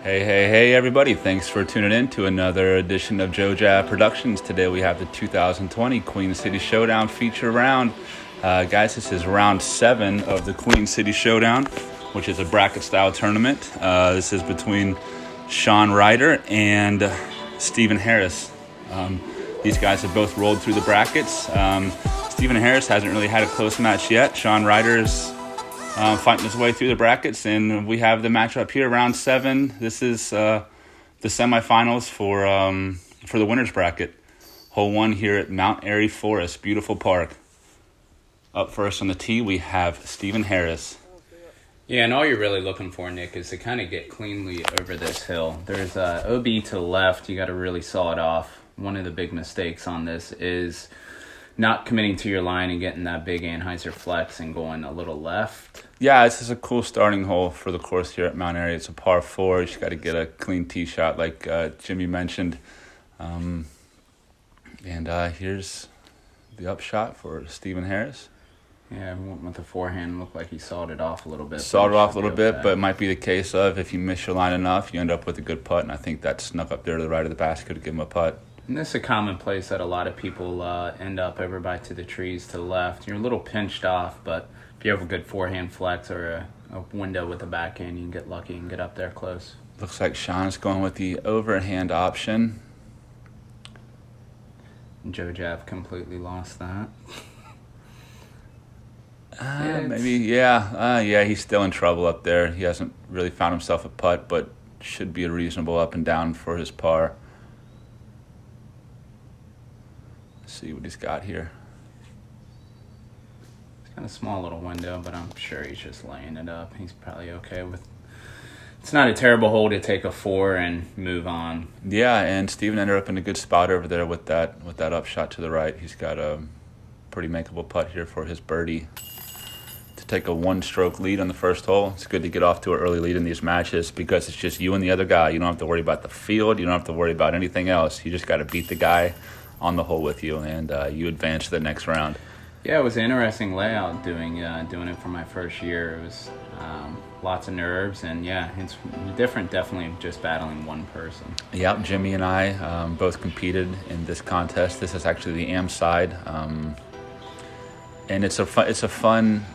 Hey, everybody. Thanks for tuning in to another edition of Joe Jab Productions. Today we have the 2020 Queen City Showdown feature round. Guys, this is round 7 of the Queen City Showdown, which is a bracket-style tournament. This is between Sean Reiter and Stephen Harris. These guys have both rolled through the brackets. Stephen Harris hasn't really had a close match yet. Sean Reiter is fighting his way through the brackets, and we have the matchup here, round 7. This is the semifinals for the winners bracket. Hole 1 here at Mount Airy Forest, beautiful park. Up first on the tee, we have Stephen Harris. Yeah, and all you're really looking for, Nick, is to kind of get cleanly over this hill. There's OB to the left. You got to really saw it off. One of the big mistakes on this is not committing to your line and getting that big Anheuser flex and going a little left. Yeah, this is a cool starting hole for the course here at Mount Airy. It's a par 4. You just got to get a clean tee shot like Jimmy mentioned. And here's the upshot for Stephen Harris. Yeah, with the forehand, looked like he sawed it off a little bit. Sawed it off a little bit, but it might be the case of if you miss your line enough, you end up with a good putt, and I think that snuck up there to the right of the basket to give him a putt. And this is a common place that a lot of people end up over by to the trees to the left. You're a little pinched off, but if you have a good forehand flex or a window with a backhand, you can get lucky and get up there close. Looks like Sean's going with the overhand option. Joe Jav completely lost that. He's still in trouble up there. He hasn't really found himself a putt, but should be a reasonable up and down for his par. See what he's got here. It's kind of a small little window, but I'm sure he's just laying it up. He's probably okay with. It's not a terrible hole to take a 4 and move on. Yeah, and Steven ended up in a good spot over there with that upshot to the right. He's got a pretty makeable putt here for his birdie to take a 1-stroke lead on the first hole. It's good to get off to an early lead in these matches because it's just you and the other guy. You don't have to worry about the field. You don't have to worry about anything else. You just got to beat the guy on the hole with you, and you advance to the next round. Yeah, it was an interesting layout doing it for my first year. It was lots of nerves, and yeah, it's different definitely just battling one person. Yep, Jimmy and I both competed in this contest. This is actually the AM side, and it's a fun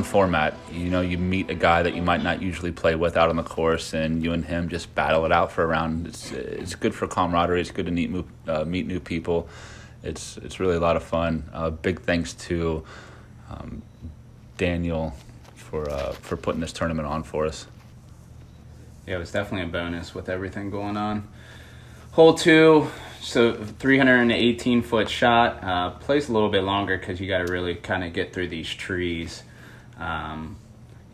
format. You know, you meet a guy that you might not usually play with out on the course, and you and him just battle it out for a round. It's good for camaraderie. It's good to meet new people. It's really a lot of fun. Big thanks to Daniel for putting this tournament on for us. Yeah, it was definitely a bonus with everything going on. Hole 2, so 318-foot shot. Plays a little bit longer because you got to really kind of get through these trees. You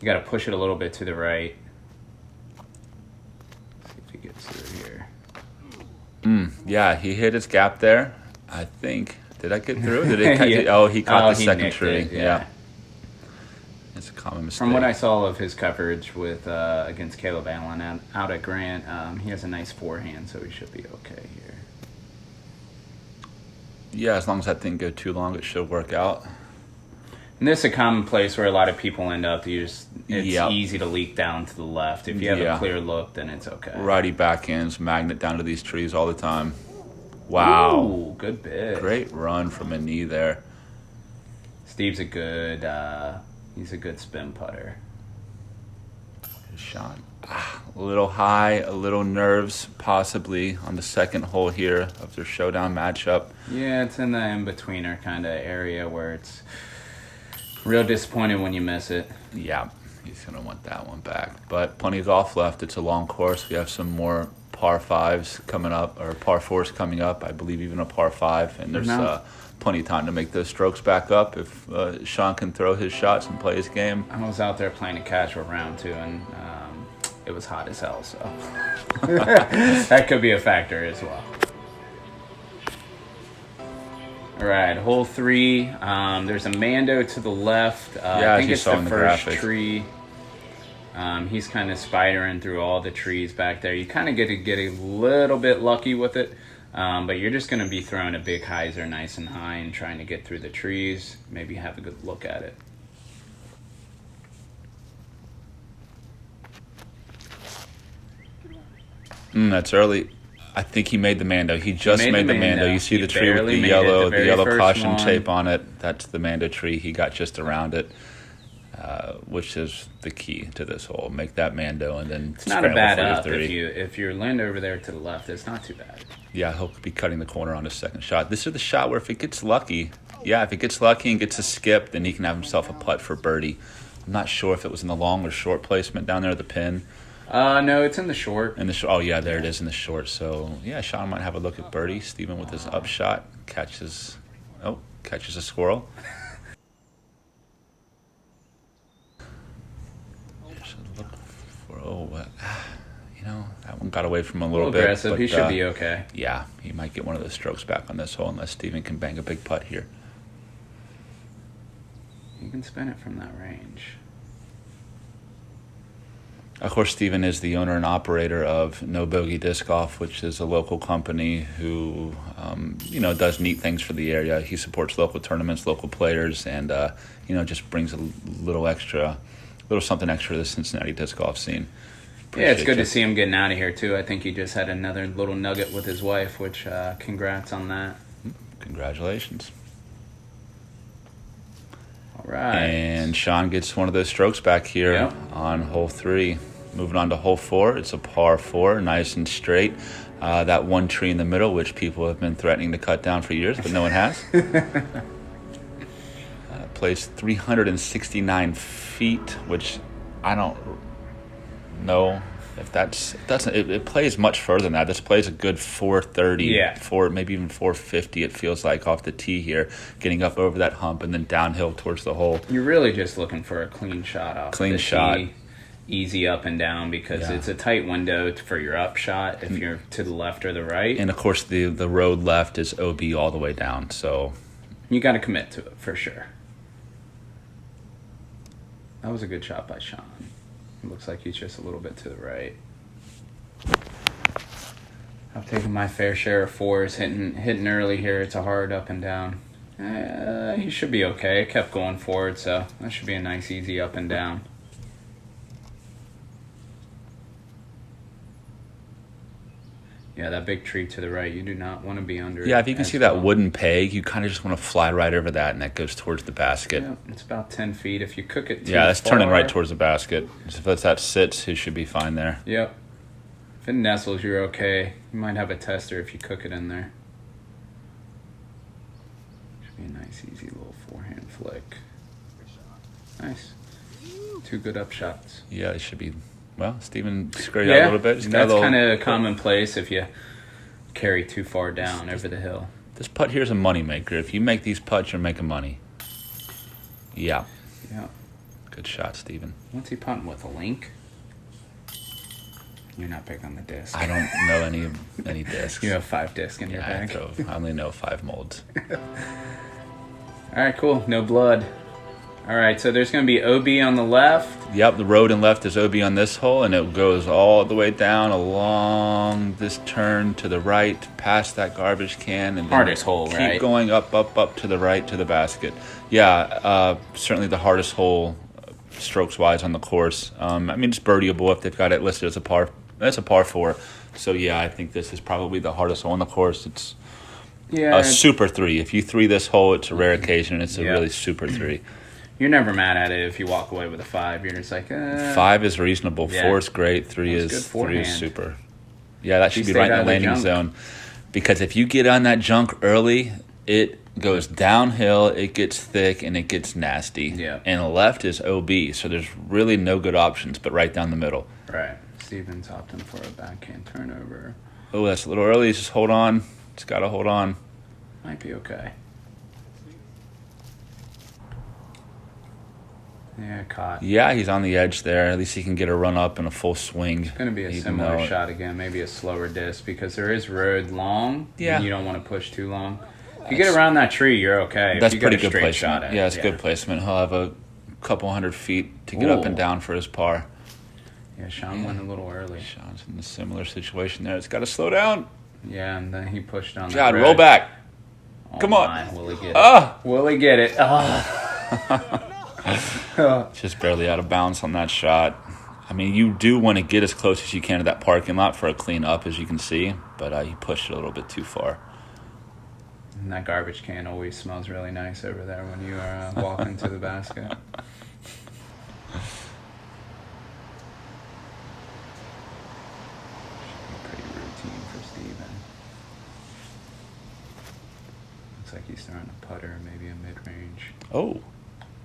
got to push it a little bit to the right. See if he gets through here. Yeah, he hit his gap there. I think. Did I get through? He caught the second tree. Yeah. It's a common mistake. From what I saw of his coverage with against Caleb Allen out at Grant, he has a nice forehand, so he should be okay here. Yeah, as long as that didn't go too long, it should work out. And this is a common place where a lot of people end up. It's easy to leak down to the left. If you have a clear look, then it's okay. Righty backhands, magnet down to these trees all the time. Wow. Ooh, good bit. Great run from a knee there. Steve's a good spin putter. Good shot. A little high, a little nerves possibly on the second hole here of their showdown matchup. Yeah, it's in the in-betweener kind of area where it's real disappointed when you miss it. Yeah, he's going to want that one back. But plenty of golf left. It's a long course. We have some more par 5s coming up, or par 4s coming up. I believe even a par 5. And there's plenty of time to make those strokes back up if Sean can throw his shots and play his game. I was out there playing a casual round too, and it was hot as hell, so that could be a factor as well. All right, hole 3. There's a Mando to the left. I think it's the first tree. He's kind of spidering through all the trees back there. You kind of get a little bit lucky with it, but you're just going to be throwing a big hyzer nice and high and trying to get through the trees. Maybe have a good look at it. That's early. I think he made the Mando. He just made the Mando. You see the tree with the yellow caution tape on it. That's the Mando tree. He got just around it, which is the key to this hole. Make that Mando and then it's not a bad up. If you land over there to the left, it's not too bad. Yeah, he'll be cutting the corner on his second shot. This is the shot where if it gets lucky, if it gets lucky and gets a skip, then he can have himself a putt for birdie. I'm not sure if it was in the long or short placement down there at the pin. No, it's in the short. Oh, yeah, there it is in the short. So, yeah, Sean might have a look at birdie. Steven with his up shot catches a squirrel. That one got away from him a little bit. Aggressive. But, he should be okay. Yeah, he might get one of those strokes back on this hole unless Steven can bang a big putt here. You can spin it from that range. Of course, Steven is the owner and operator of No Bogey Disc Golf, which is a local company who, does neat things for the area. He supports local tournaments, local players, and, just brings a little something extra to the Cincinnati disc golf scene. Yeah, it's good to see him getting out of here, too. I think he just had another little nugget with his wife, which congrats on that. Congratulations. All right. And Sean gets one of those strokes back here on hole 3. Moving on to hole 4. It's a par 4, nice and straight. That one tree in the middle, which people have been threatening to cut down for years, but no one has. Plays 369 feet, which I don't know if it plays much further than that. This plays a good 430, maybe even 450 it feels like off the tee here, getting up over that hump and then downhill towards the hole. You're really just looking for a clean shot off the tee, easy up and down, because it's a tight window for your up shot if you're to the left or the right. And of course the road left is OB all the way down, so you got to commit to it for sure. That was a good shot by Sean. It looks like he's just a little bit to the right. I've taken my fair share of 4s, hitting early here. It's a hard up and down. He should be okay. It kept going forward, so that should be a nice, easy up and down. Yeah, that big tree to the right, you do not want to be under it. Yeah, if you can see that wooden peg, you kind of just want to fly right over that, and that goes towards the basket. Yeah, it's about 10 feet. If you cook it too that's turning right towards the basket. If that sits, he should be fine there. Yep. If it nestles, you're okay. You might have a tester if you cook it in there. Should be a nice, easy little forehand flick. Nice. 2 good up shots. Yeah, it should be... Well, Steven scurried out a little bit. That's kind of commonplace if you carry too far down over the hill. This putt here is a moneymaker. If you make these putts, you're making money. Yeah. Good shot, Steven. What's he putting with, a link? You're not big on the disc. I don't know any discs. You have 5 discs in your bag? I only know 5 molds. All right, cool. No blood. All right, so there's going to be OB on the left. Yep, the road and left is OB on this hole, and it goes all the way down along this turn to the right, past that garbage can, and hardest hole, right? Keep going up to the right to the basket. Yeah, certainly the hardest hole, strokes-wise, on the course. It's birdieable if they've got it listed as a par. That's a par 4. So yeah, I think this is probably the hardest hole on the course. It's a super 3. If you 3 this hole, it's a rare occasion, and it's a really super 3. You're never mad at it if you walk away with a 5. You're just like, 5 is reasonable. 4 is great. 3 is super. Yeah, that should be right in the landing zone. Because if you get on that junk early, it goes downhill, it gets thick, and it gets nasty. Yeah. And the left is OB, so there's really no good options, but right down the middle. Right. Steven's opting for a backhand turnover. Oh, that's a little early. Just hold on. Just got to hold on. Might be okay. Yeah, caught. Yeah, he's on the edge there. At least he can get a run up and a full swing. It's going to be a similar shot again, maybe a slower disc, because there is road long. Yeah. And you don't want to push too long. If you get around that tree, you're okay. That's if you pretty get a good placement. Shot at It's good placement. He'll have a couple hundred feet to get up and down for his par. Yeah, Sean went a little early. Sean's in a similar situation there. It's got to slow down. Yeah, and then he pushed on God, roll back. Come on. Will he get it? Will he get it? Just barely out of bounds on that shot. I mean, you do want to get as close as you can to that parking lot for a clean up, as you can see, but you pushed it a little bit too far. And that garbage can always smells really nice over there when you are walking to the basket. Pretty routine for Steven. Looks like he's throwing a putter, maybe a mid-range. Oh.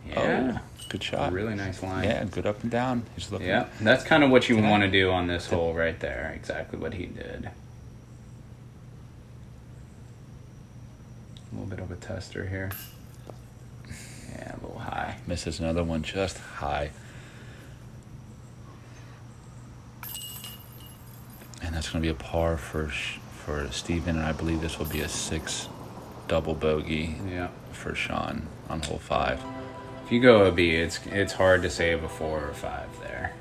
Yeah. Oh, good shot. A really nice line. Yeah, good up and down. He's looking. Yeah, that's kind of what you want to do on this hole right there. Exactly what he did. A little bit of a tester here. Yeah, a little high. Misses another one just high. And that's going to be a par for Steven, and I believe this will be a 6 double bogey for Sean on hole 5. If you go OB, it's hard to save a 4 or 5 there.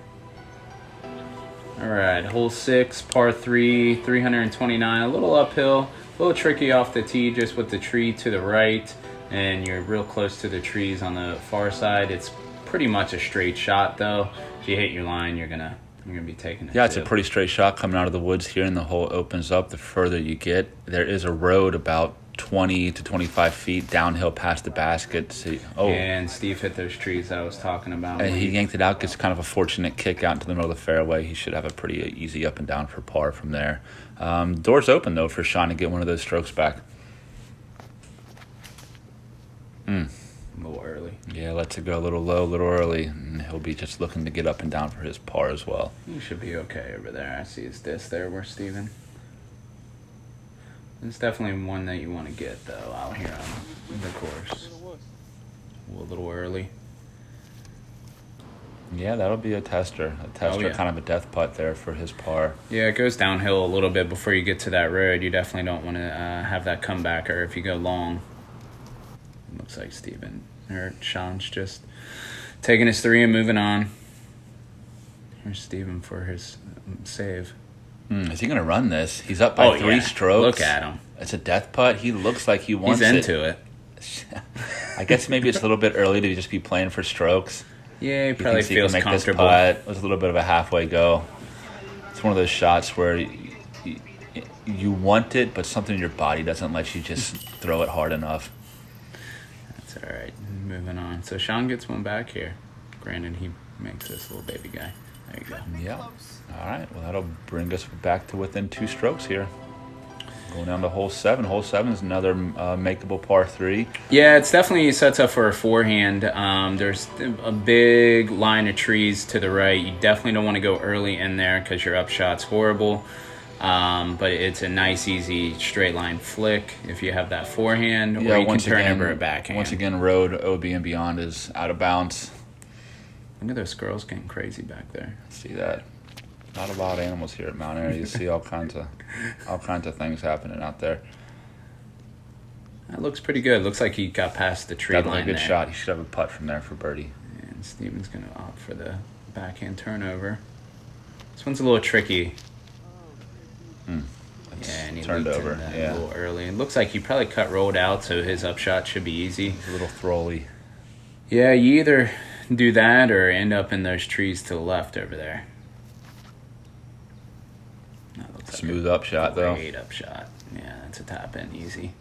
All right, hole 6, par 3, 329, a little uphill, a little tricky off the tee just with the tree to the right, and you're real close to the trees on the far side. It's pretty much a straight shot though. If you hit your line, you're gonna be taking it. Yeah, it's a pretty straight shot coming out of the woods here, and the hole opens up the further you get. There is a road about 20 to 25 feet downhill past the basket. See, and Steve hit those trees I was talking about. And he yanked it out, gets kind of a fortunate kick out into the middle of the fairway. He should have a pretty easy up and down for par from there. Door's open, though, for Sean to get one of those strokes back. A little early. Yeah, lets it go a little low, a little early, and he'll be just looking to get up and down for his par as well. He should be okay over there. I see his disc there where Steven. It's definitely one that you want to get, though, out here on the course. A little early. Yeah, that'll be a tester. Kind of a death putt there for his par. Yeah, it goes downhill a little bit before you get to that road. You definitely don't want to have that comebacker if you go long. It looks like Sean's just taking his 3 and moving on. Here's Steven for his save. Is he going to run this? He's up by 3 strokes. Look at him. It's a death putt. He looks like he wants it. He's into it. I guess maybe it's a little bit early to just be playing for strokes. Yeah, he probably feels he can make comfortable. This putt. It was a little bit of a halfway go. It's one of those shots where you want it, but something in your body doesn't let you just throw it hard enough. That's all right. Moving on. So Sean gets one back here. Granted, he makes this little baby guy. There you go. Yeah. All right. Well, that'll bring us back to within 2 strokes here. Going down to hole 7. Hole 7 is another makeable par 3. Yeah, it's definitely sets up for a forehand. There's a big line of trees to the right. You definitely don't want to go early in there because your upshot's horrible. But it's a nice, easy straight line flick if you have that forehand, or you can turn over a backhand. Once again, road, OB, and beyond is out of bounds. Look at those squirrels getting crazy back there. See that? Not a lot of animals here at Mount Airy. You see all kinds of things happening out there. That looks pretty good. Looks like he got past the tree line. A good shot. He should have a putt from there for birdie. And Steven's going to opt for the backhand turnover. This one's a little tricky. And he turned over. A little early. It looks like he probably cut rolled out, so his upshot should be easy. It's a little throlly. Yeah, you either do that or end up in those trees to the left over there. Smooth upshot, though. Great upshot. Yeah, that's a tap in, easy.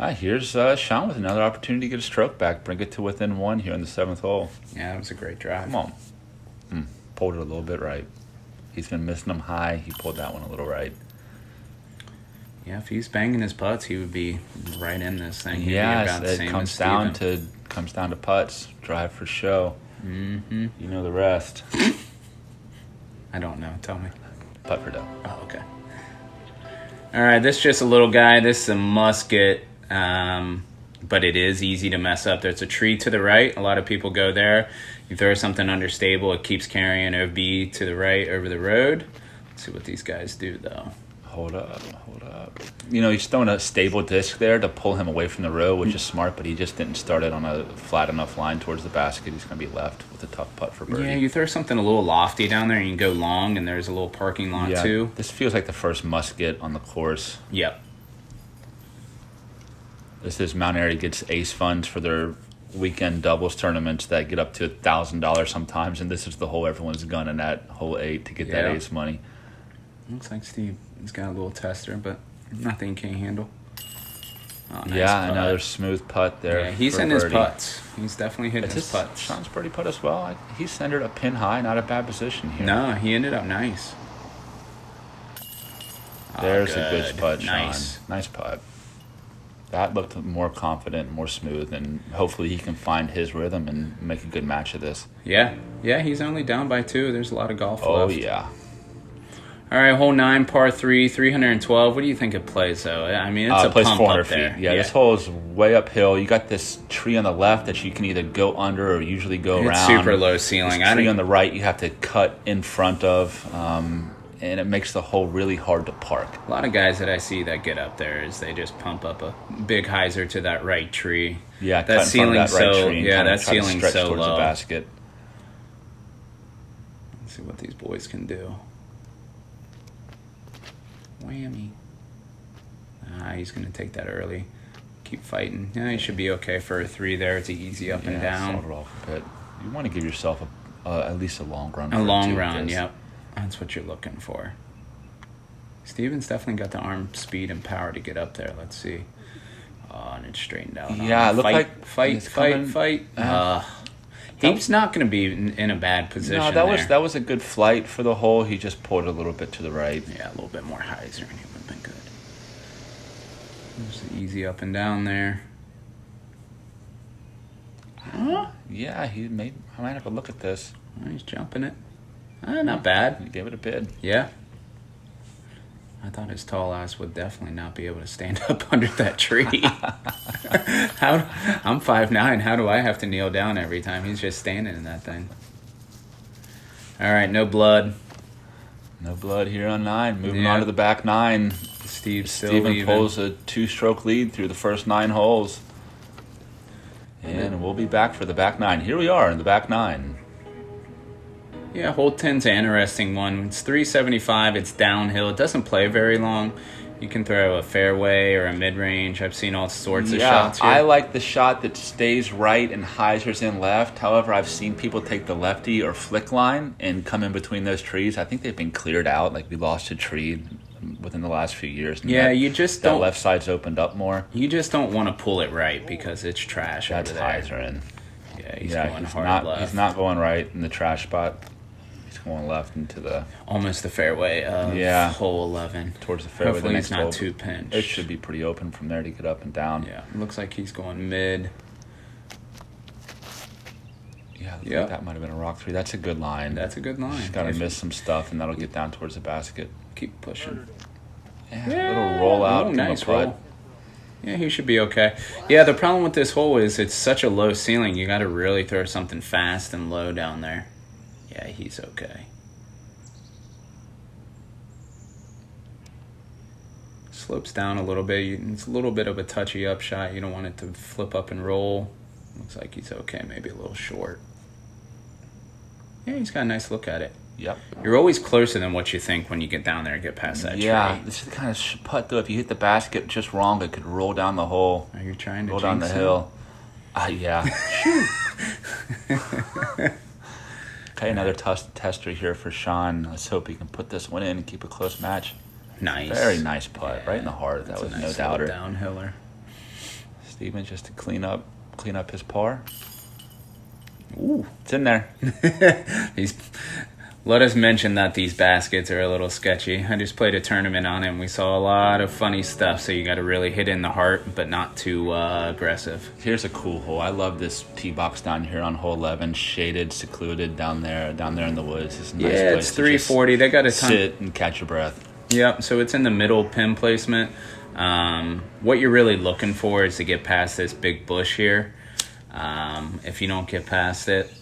Here's Sean with another opportunity to get a stroke back. Bring it to within 1 here in the 7th hole. Yeah, that was a great drive. Come on. Pulled it a little bit right. He's been missing them high. He pulled that one a little right. Yeah, if he's banging his putts, he would be right in this thing. Yeah, it comes down to putts. Drive for show. Mm-hmm. You know the rest. I don't know. Tell me. Putt for dough. Oh, okay. All right, this is just a little guy. This is a musket, but it is easy to mess up. There's a tree to the right. A lot of people go there. You throw something understable, it keeps carrying OB to the right over the road. Let's see what these guys do, though. Hold up. You know, he's throwing a stable disc there to pull him away from the road, which is smart, but he just didn't start it on a flat enough line towards the basket. He's going to be left with a tough putt for birdie. Yeah, you throw something a little lofty down there and you can go long, and there's a little parking lot, too. This feels like the first musket on the course. Yep. This is Mount Airy gets ace funds for their weekend doubles tournaments that get up to $1,000 sometimes, and this is the hole everyone's gunning at, hole 8, to get that ace money. Looks like Steve's got a little tester, but nothing can't handle. Oh, nice putt. Another smooth putt there. Yeah, he's in his putts. He's definitely hitting his putts. Sean's birdie putt as well. He's centered a pin high, not a bad position here. No, he ended up nice. There's a good putt, Sean. Nice putt. That looked more confident, more smooth, and hopefully he can find his rhythm and make a good match of this. Yeah, he's only down by 2. There's a lot of golf left. Oh, yeah. All right, hole 9, par 3, 312. What do you think it plays, though? I mean, it's a plays pump 400 up there. feet. Yeah, this hole is way uphill. You got this tree on the left that you can either go under or usually go around. It's super low ceiling. This tree on the right you have to cut in front of, and it makes the hole really hard to park. A lot of guys that I see that get up there is they just pump up a big hyzer to that right tree. Yeah, that ceiling's that ceiling's so low. The basket. Let's see what these boys can do. Whammy. He's going to take that early. Keep fighting. Yeah, he should be okay for a 3 there. It's an easy up and down. Start it off a bit. You want to give yourself at least a long run. A long run, yep. That's what you're looking for. Steven's definitely got the arm speed and power to get up there. Let's see. Oh, and it's straightened out. Yeah, it looked like fight. He's not going to be in a bad position. No, that was a good flight for the hole. He just pulled a little bit to the right. Yeah, a little bit more hyzer, and he would have been good. Just an easy up and down there. Yeah, I might have a look at this. Oh, he's jumping it. Not bad. He gave it a bid. Yeah. I thought his tall ass would definitely not be able to stand up under that tree. I'm 5'9". How do I have to kneel down every time? He's just standing in that thing. All right, no blood. No blood here on 9. Moving on to the back 9. Steven pulls a 2-stroke lead through the first 9 holes. And we'll be back for the back 9. Here we are in the back 9. Yeah, hole 10's an interesting one. It's 375. It's downhill. It doesn't play very long. You can throw a fairway or a mid-range. I've seen all sorts of shots here. I like the shot that stays right and hyzers in left. However, I've seen people take the lefty or flick line and come in between those trees. I think they've been cleared out. Like, we lost a tree within the last few years. Yeah, you just don't... That left side's opened up more. You just don't want to pull it right because it's trash over there. That's hyzering. Yeah, he's going hard left. He's not going right in the trash spot. Going left into the almost the fairway of hole 11 towards the fairway. Hopefully he's not too pinched. It should be pretty open from there to get up and down. Yeah, looks like he's going mid. Yeah, that might have been a rock 3. That's a good line. That's a good line. Just got to miss some stuff, and that'll get down towards the basket. Keep pushing. Yeah, a little roll out. Nice roll. Yeah, he should be okay. Yeah, the problem with this hole is it's such a low ceiling. You got to really throw something fast and low down there. Yeah, he's okay. Slopes down a little bit. It's a little bit of a touchy up shot. You don't want it to flip up and roll. Looks like he's okay. Maybe a little short. Yeah, he's got a nice look at it. Yep. You're always closer than what you think when you get down there and get past that tree. Yeah, this is the kind of putt, though. If you hit the basket just wrong, it could roll down the hole. Are you trying to roll down the hill? Yeah. Okay, another tester here for Sean. Let's hope he can put this one in and keep a close match. Nice. Very nice putt, right in the heart. That was nice no doubter. Downhiller. Steven just to clean up his par. Ooh, it's in there. Let us mention that these baskets are a little sketchy. I just played a tournament on it, and we saw a lot of funny stuff, so you got to really hit in the heart, but not too aggressive. Here's a cool hole. I love this tee box down here on hole 11, shaded, secluded down there in the woods. It's a nice place it's 340. They got a ton. Sit and catch your breath. Yep, so it's in the middle pin placement. What you're really looking for is to get past this big bush here. If you don't get past it,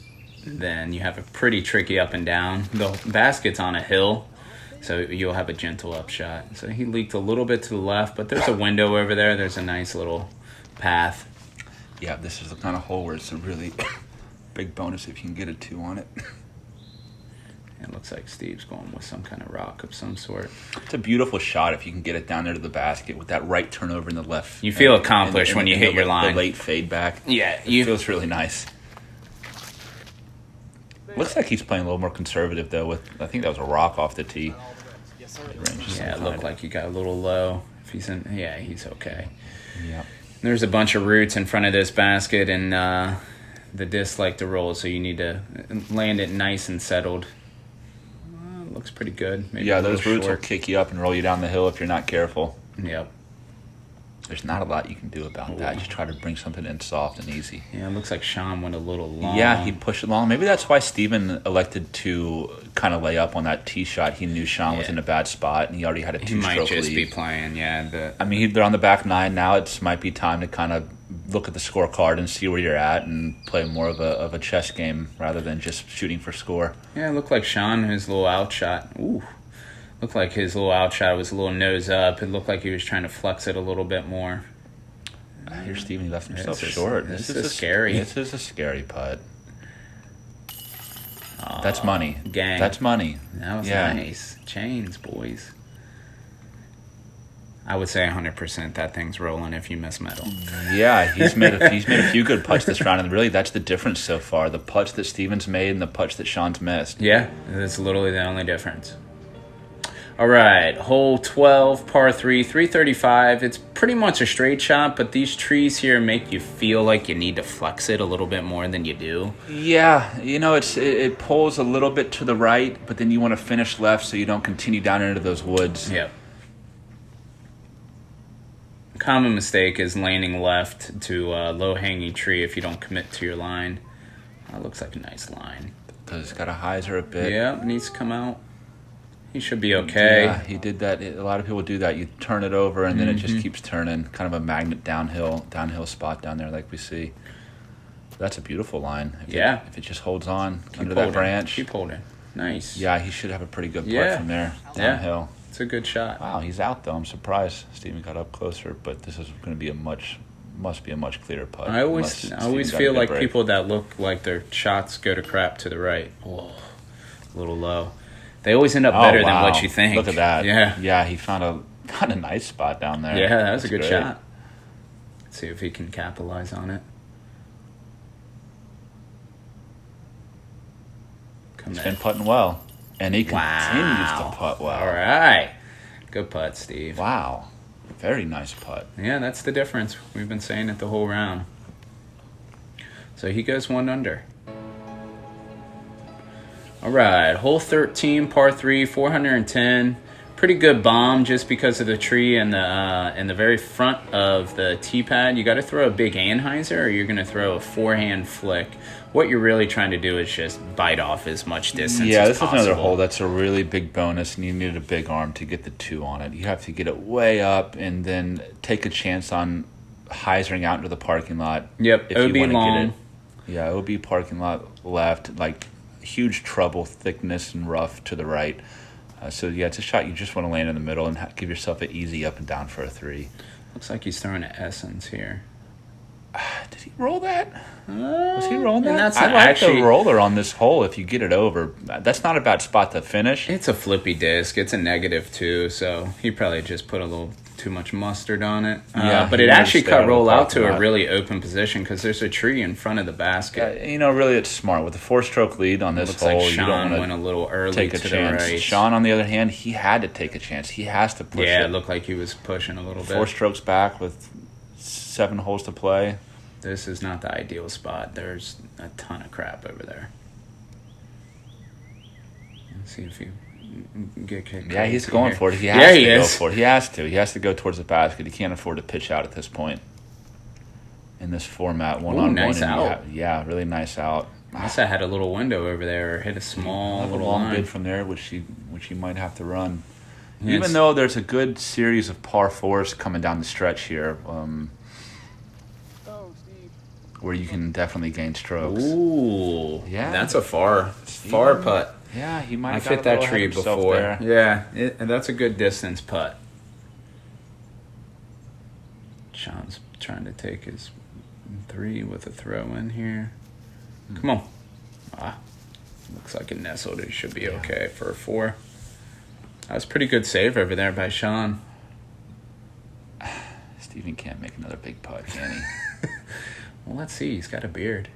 then you have a pretty tricky up and down. The basket's on a hill, so you'll have a gentle upshot. So he leaked a little bit to the left, but there's a window over there. There's a nice little path. Yeah, this is the kind of hole where it's a really big bonus if you can get a 2 on it. It looks like Steve's going with some kind of rock of some sort. It's a beautiful shot if you can get it down there to the basket with that right turnover in the left. You feel accomplished when you hit your line. The late fade back. Yeah. It feels really nice. Looks like he's playing a little more conservative, though. I think that was a rock off the tee. Yeah, it looked like he got a little low. If he's in, yeah, he's okay. Yeah. There's a bunch of roots in front of this basket, and the disc like to roll, so you need to land it nice and settled. Looks pretty good. Maybe those roots will kick you up and roll you down the hill if you're not careful. Yep. There's not a lot you can do about that. Just try to bring something in soft and easy. Yeah, it looks like Sean went a little long. Yeah, he pushed it long. Maybe that's why Steven elected to kind of lay up on that tee shot. He knew Sean was in a bad spot, and he already had a two-stroke lead. He might just be playing, they're on the back nine now. It might be time to kind of look at the scorecard and see where you're at and play more of a chess game rather than just shooting for score. Yeah, it looked like Sean, his little out shot. Ooh. Looked like his little out shot was a little nose up. It looked like he was trying to flex it a little bit more. Here's Steven. He left himself short. This is scary. This is a scary putt. That's money. Gang. That's money. That was nice. Chains, boys. I would say 100% that thing's rolling if you miss metal. Yeah, he's made a few good putts this round, and really that's the difference so far. The putts that Steven's made and the putts that Sean's missed. Yeah, that's literally the only difference. All right, hole 12, par 3, 335. It's pretty much a straight shot, but these trees here make you feel like you need to flex it a little bit more than you do. Yeah, it pulls a little bit to the right, but then you want to finish left so you don't continue down into those woods. Yep. Common mistake is landing left to a low-hanging tree if you don't commit to your line. That looks like a nice line. Because it's got a hyzer a bit. Yeah, it needs to come out. He should be okay. Yeah, he did that. A lot of people do that. You turn it over, and then it just keeps turning. Kind of a magnet downhill spot down there like we see. That's a beautiful line. If it just holds on under that branch. Keep holding. Nice. Yeah, he should have a pretty good putt from there downhill. It's a good shot. Wow, he's out, though. I'm surprised Steven got up closer, but this is going to be must be a much clearer putt. I always feel like people that look like their shots go to crap to the right. Oh, a little low. They always end up better than what you think. Look at that. Yeah. Yeah, he found a nice spot down there. Yeah, that was a good shot. Let's see if he can capitalize on it. He's been putting well. And he continues to putt well. All right. Good putt, Steve. Wow. Very nice putt. Yeah, that's the difference. We've been saying it the whole round. So he goes 1 under. All right, hole 13, par 3, 410. Pretty good bomb just because of the tree and the very front of the tee pad. You got to throw a big anhyzer or you're going to throw a forehand flick. What you're really trying to do is just bite off as much distance as possible. Yeah, this is another hole that's a really big bonus, and you need a big arm to get the 2 on it. You have to get it way up and then take a chance on hyzering out into the parking lot. Yep, if OB you long. Get it. Yeah, OB parking lot left, like huge trouble, thickness, and rough to the right. So, it's a shot you just want to land in the middle and give yourself an easy up and down for a 3. Looks like he's throwing an essence here. Did he roll that? Was he rolling that? I like the roller on this hole if you get it over. That's not a bad spot to finish. It's a flippy disc. It's a -2, so he probably just put a little too much mustard on it. But it actually cut roll out to a really open position because there's a tree in front of the basket. Really it's smart. With a 4-stroke lead on this hole, like Sean you don't want went a little early take a to chance. the right. Sean, on the other hand, he had to take a chance. He has to push it. Yeah, it looked like he was pushing a little bit. 4 strokes back with 7 holes to play. This is not the ideal spot. There's a ton of crap over there. Let's see if you get kicked. Yeah, he's going for it. He has to go for it. He has to. He has to go towards the basket. He can't afford to pitch out at this point. In this format, one-on-one. Nice out. Yeah, really nice out. Unless I had a little window over there or hit a small little long line. bid from there, which he might have to run. Even though there's a good series of par 4s coming down the stretch here. Where you can definitely gain strokes. Ooh, yeah, that's a far putt. Yeah, he might. I've hit that tree before. There. Yeah, and that's a good distance putt. Sean's trying to take his 3 with a throw in here. Come on. Looks like it nestled. It should be okay for a 4. That was a pretty good save over there by Sean. Steven can't make another big putt, can he? Well, let's see. He's got a beard.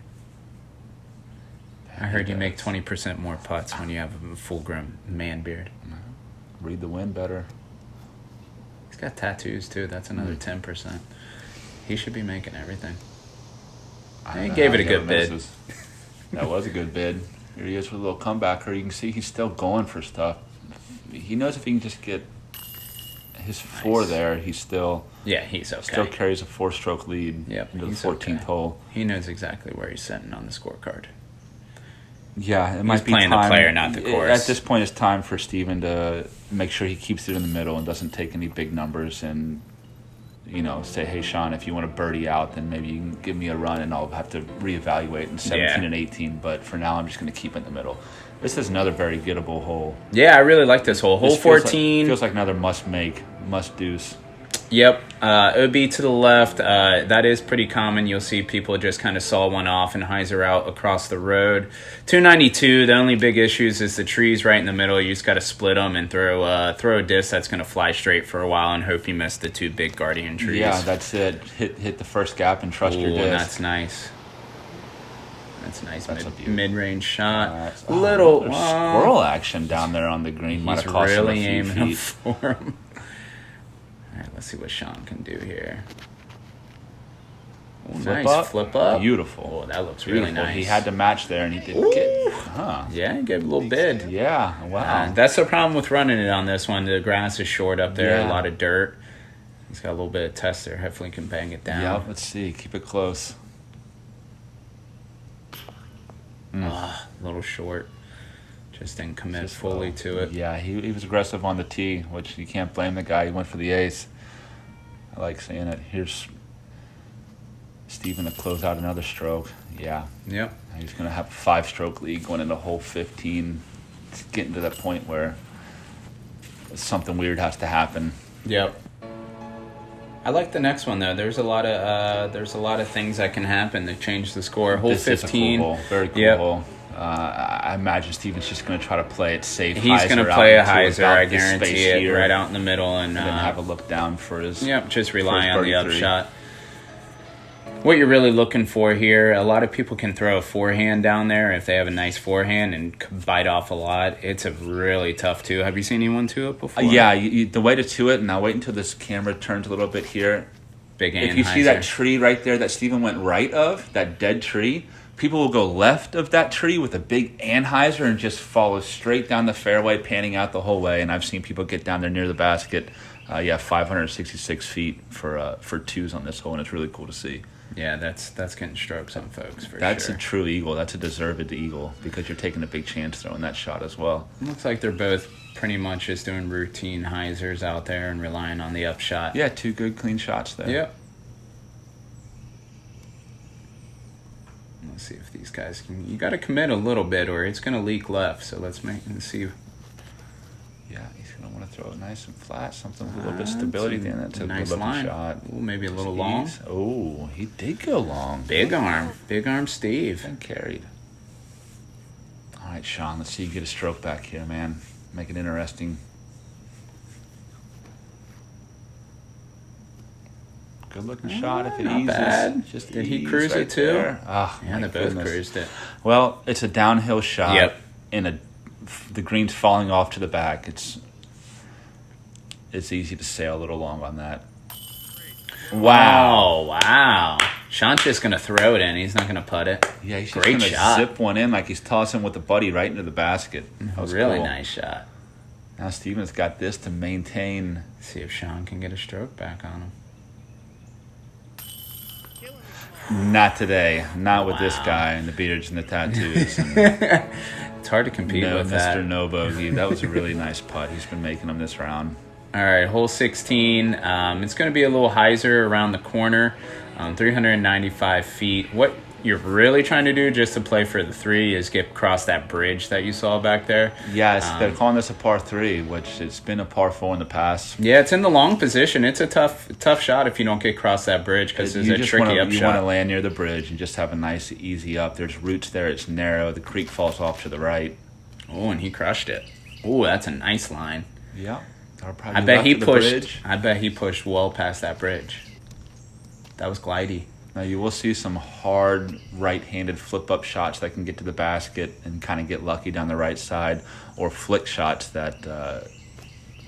I heard you make 20% more putts when you have a full-grown man beard. Read the wind better. He's got tattoos, too. That's another 10%. He should be making everything. He gave it a good bid. That was a good bid. Here he is with a little comebacker. You can see he's still going for stuff. He knows if he can just get his 4 there, he's still... Yeah, he's okay. Still carries a 4-stroke lead into the 14th hole. He knows exactly where he's sitting on the scorecard. Yeah, it might be playing time. The player, not the course. At this point, it's time for Steven to make sure he keeps it in the middle and doesn't take any big numbers and, say, hey, Sean, if you want to birdie out, then maybe you can give me a run and I'll have to reevaluate in 17 and 18. But for now, I'm just going to keep it in the middle. This is another very gettable hole. Yeah, I really like this hole. Hole 14. Feels like another must deuce. Yep, it would be to the left. That is pretty common. You'll see people just kind of saw one off and hyzer out across the road. 292, the only big issues is the trees right in the middle. You just got to split them and throw a disc that's going to fly straight for a while and hope you miss the 2 big guardian trees. Yeah, that's it. Hit the first gap and trust your disc. That's nice. That's nice. Mid-range shot. Little squirrel action down there on the green. He's really aiming for him. All right, let's see what Sean can do here. Flip up. Beautiful. Oh, that looks really nice. He had to match there, and he did Yeah, he gave a little bid. Yeah, wow. That's the problem with running it on this one. The grass is short up there, a lot of dirt. He's got a little bit of test there. Hopefully can bang it down. Yeah, let's see. Keep it close. A little short. Just didn't commit fully to it. Yeah, he was aggressive on the tee, which you can't blame the guy. He went for the ace. I like seeing it. Here's Steven to close out another stroke. Yeah. Yep. He's going to have a 5-stroke lead going into hole 15. It's getting to that point where something weird has to happen. Yep. I like the next one though. There's a lot of things that can happen to change the score. Hole 15. Is a cool hole. Very cool hole. I imagine Steven's just going to try to play it safe. He's going to play a hyzer, I guarantee it, here, right out in the middle. And then have a look down for his... Yep, just rely on the upshot. What you're really looking for here, a lot of people can throw a forehand down there if they have a nice forehand and bite off a lot. It's a really tough 2. Have you seen anyone 2 it before? Yeah, the way to 2 it, and I'll wait until this camera turns a little bit here. Big If you see that tree right there that Steven went right of, that dead tree, people will go left of that tree with a big anhyzer and just follow straight down the fairway, panning out the whole way. And I've seen people get down there near the basket. 566 feet for 2s on this hole, and it's really cool to see. Yeah, that's getting strokes on folks for sure. That's a true eagle. That's a deserved eagle because you're taking a big chance throwing that shot as well. Looks like they're both pretty much just doing routine hyzers out there and relying on the upshot. Yeah, 2 good clean shots there. Yep. Let's see if these guys can... You got to commit a little bit or it's going to leak left. So let's see. Yeah, he's going to want to throw it nice and flat. Something with a little bit of stability at the end. That's a nice good-looking line. shot. Ooh, maybe a little long. Oh, he did go long. Big arm. Big arm Steve. And carried. All right, Sean, let's see you get a stroke back here, man. Make it interesting. Good looking shot if it not eases. Bad. Did he cruise it too? Oh, yeah, they both cruised it. Well, it's a downhill shot. Yep. The green's falling off to the back. It's easy to sail a little long on that. Wow. Sean's just going to throw it in. He's not going to putt it. Yeah, he's just going to zip one in like he's tossing with a buddy right into the basket. That was really cool. Nice shot. Now Steven's got this to maintain. See if Sean can get a stroke back on him. Not today. Not with this guy and the beards and the tattoos. It's hard to compete with that. Mr. No Bogey. That was a really nice putt. He's been making them this round. All right, hole 16. It's going to be a little hyzer around the corner, 395 feet. What you're really trying to do just to play for the 3 is get across that bridge that you saw back there. Yeah, they're calling this a par 3, which it's been a par 4 in the past. Yeah, it's in the long position. It's a tough shot if you don't get across that bridge because it's a tricky up shot. You want to land near the bridge and just have a nice, easy up. There's roots there. It's narrow. The creek falls off to the right. Oh, and he crushed it. Oh, that's a nice line. Yeah. I bet he pushed well past that bridge. That was glidey. Now you will see some hard right-handed flip-up shots that can get to the basket and kind of get lucky down the right side, or flick shots that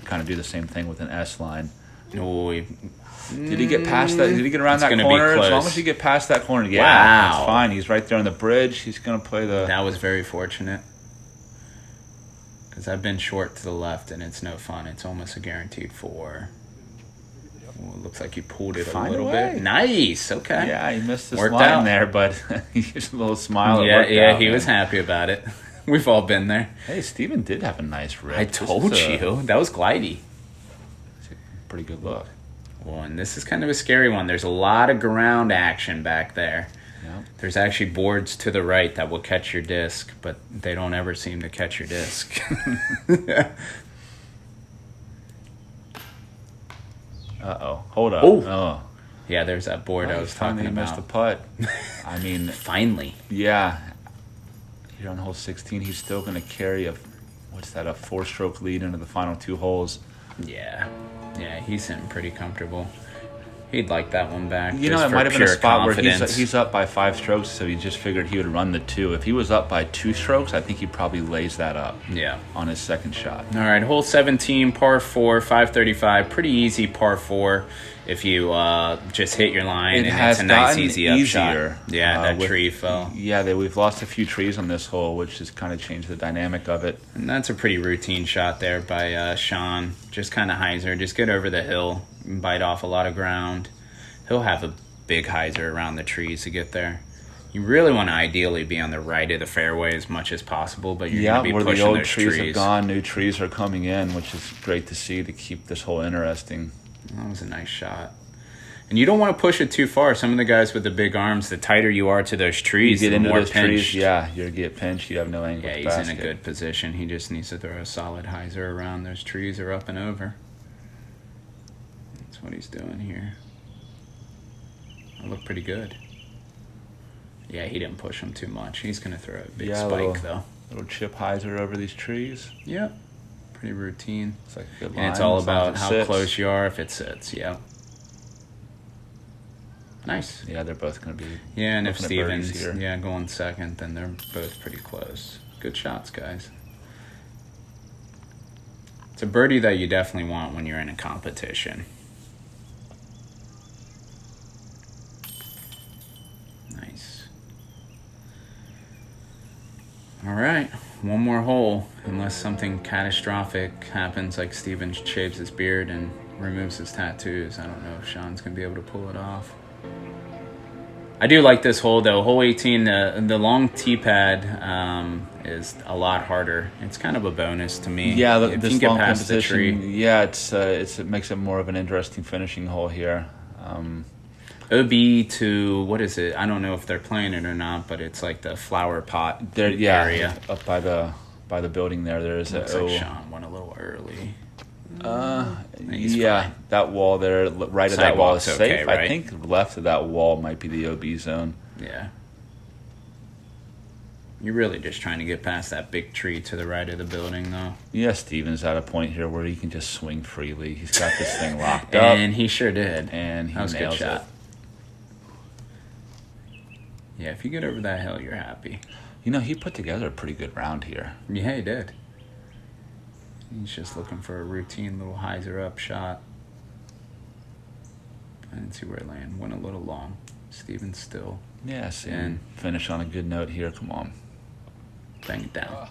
kind of do the same thing with an S line. Oh, did he get past that? Did he get around that corner? As long as he get past that corner, yeah, wow. That's fine. He's right there on the bridge. He's going to play the... That was very fortunate. Because I've been short to the left, and it's no fun. It's almost a guaranteed 4. Well, it looks like you pulled it a little bit. Nice. Okay. Yeah, he missed his line there, but he used a little smile. Yeah, he was happy about it. We've all been there. Hey, Steven did have a nice rip. I told you. That was glidey. It's a pretty good look. Well, and this is kind of a scary one. There's a lot of ground action back there. Yeah. There's actually boards to the right that will catch your disc, but they don't ever seem to catch your disc. Uh-oh. Hold up. Oh. Yeah, there's that board I was talking about. Missed the putt. I mean... Finally. Yeah. Here on hole 16, he's still going to carry a 4-stroke lead into the final 2 holes. Yeah. Yeah, he's sitting pretty comfortable. He'd like that one back. You know, it might have been a spot where he's up by 5 strokes, so he just figured he would run the 2. If he was up by 2 strokes, I think he probably lays that up. Yeah. On his second shot. All right, hole 17, par 4, 535. Pretty easy par 4 if you just hit your line, and it's a nice, easy up shot. Yeah, that tree fell. Yeah, we've lost a few trees on this hole, which has kind of changed the dynamic of it. And that's a pretty routine shot there by Sean. Just kind of hyzer. Just get over the hill and bite off a lot of ground. He'll have a big hyzer around the trees to get there. You really want to ideally be on the right of the fairway as much as possible, but you're going to be pushing those trees. Yeah, where the old trees have gone, new trees are coming in, which is great to see to keep this hole interesting. That was a nice shot. And you don't want to push it too far. Some of the guys with the big arms, the tighter you are to those trees, the more pinched. Trees, yeah, you get pinched. You have no angle. Yeah, he's in a good position. He just needs to throw a solid hyzer around those trees or up and over. That's what he's doing here. I look pretty good. Yeah, he didn't push him too much. He's going to throw a big spike, though. Little chip hyzer over these trees. Yep. Pretty routine. It's like a good line. And it's all about how close you are if it sits. Yeah. Nice. Yeah, they're both going to be. Yeah, and if Steven's going second, then they're both pretty close. Good shots, guys. It's a birdie that you definitely want when you're in a competition. Nice. All right, one more hole, unless something catastrophic happens, like Steven shaves his beard and removes his tattoos. I don't know if Sean's going to be able to pull it off. I do like this hole, though. Hole 18, the long tee pad is a lot harder. It's kind of a bonus to me. Yeah, this long position. Yeah, it makes it more of an interesting finishing hole here. OB to, what is it? I don't know if they're playing it or not, but it's like the flower pot area. Up by the building there. There is looks like Sean went a little early. Yeah, that wall there, right of that wall is safe. Okay, right? I think left of that wall might be the OB zone. Yeah. You're really just trying to get past that big tree to the right of the building, though. Yeah, Steven's at a point here where he can just swing freely. He's got this thing locked up. And he sure did. And he nails a good shot. It. Yeah, if you get over that hill, you're happy. You know, he put together a pretty good round here. Yeah, he did. He's just looking for a routine little hyzer up shot. I didn't see where it landed. Went a little long. Steven's still. Yes, and finish on a good note here. Come on. Bang it down.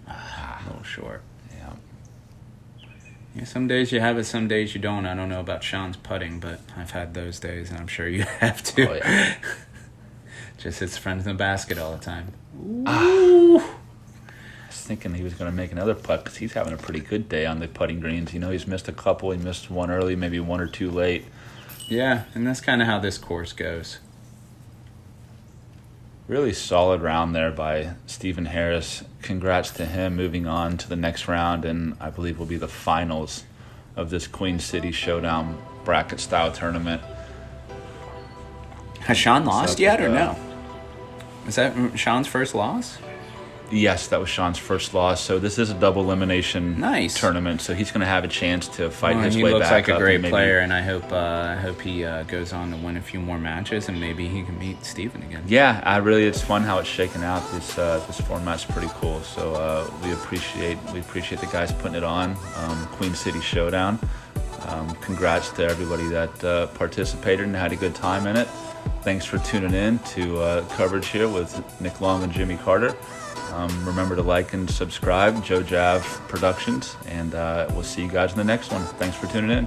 A little short. Yeah. Yeah, some days you have it, some days you don't. I don't know about Sean's putting, but I've had those days, and I'm sure you have too. Oh, yeah. Just hits friends in the basket all the time. Ooh. I was thinking he was going to make another putt because he's having a pretty good day on the putting greens. You know, he's missed a couple. He missed one early, maybe one or two late. Yeah, and that's kind of how this course goes. Really solid round there by Stephen Harris. Congrats to him moving on to the next round, and I believe will be the finals of this Queen City Showdown bracket style tournament. Has Sean lost yet or no? Is that Sean's first loss? Yes, that was Sean's first loss. So this is a double elimination tournament. So he's going to have a chance to fight his way back up. He looks like a great player, and I hope he goes on to win a few more matches, and maybe he can beat Steven again. Yeah, it's fun how it's shaken out. This format's pretty cool. So we appreciate the guys putting it on. Queen City Showdown. Congrats to everybody that participated and had a good time in it. Thanks for tuning in to coverage here with Nick Long and Jimmy Carter. Remember to like and subscribe, Joe Jav Productions, and we'll see you guys in the next one. Thanks for tuning in.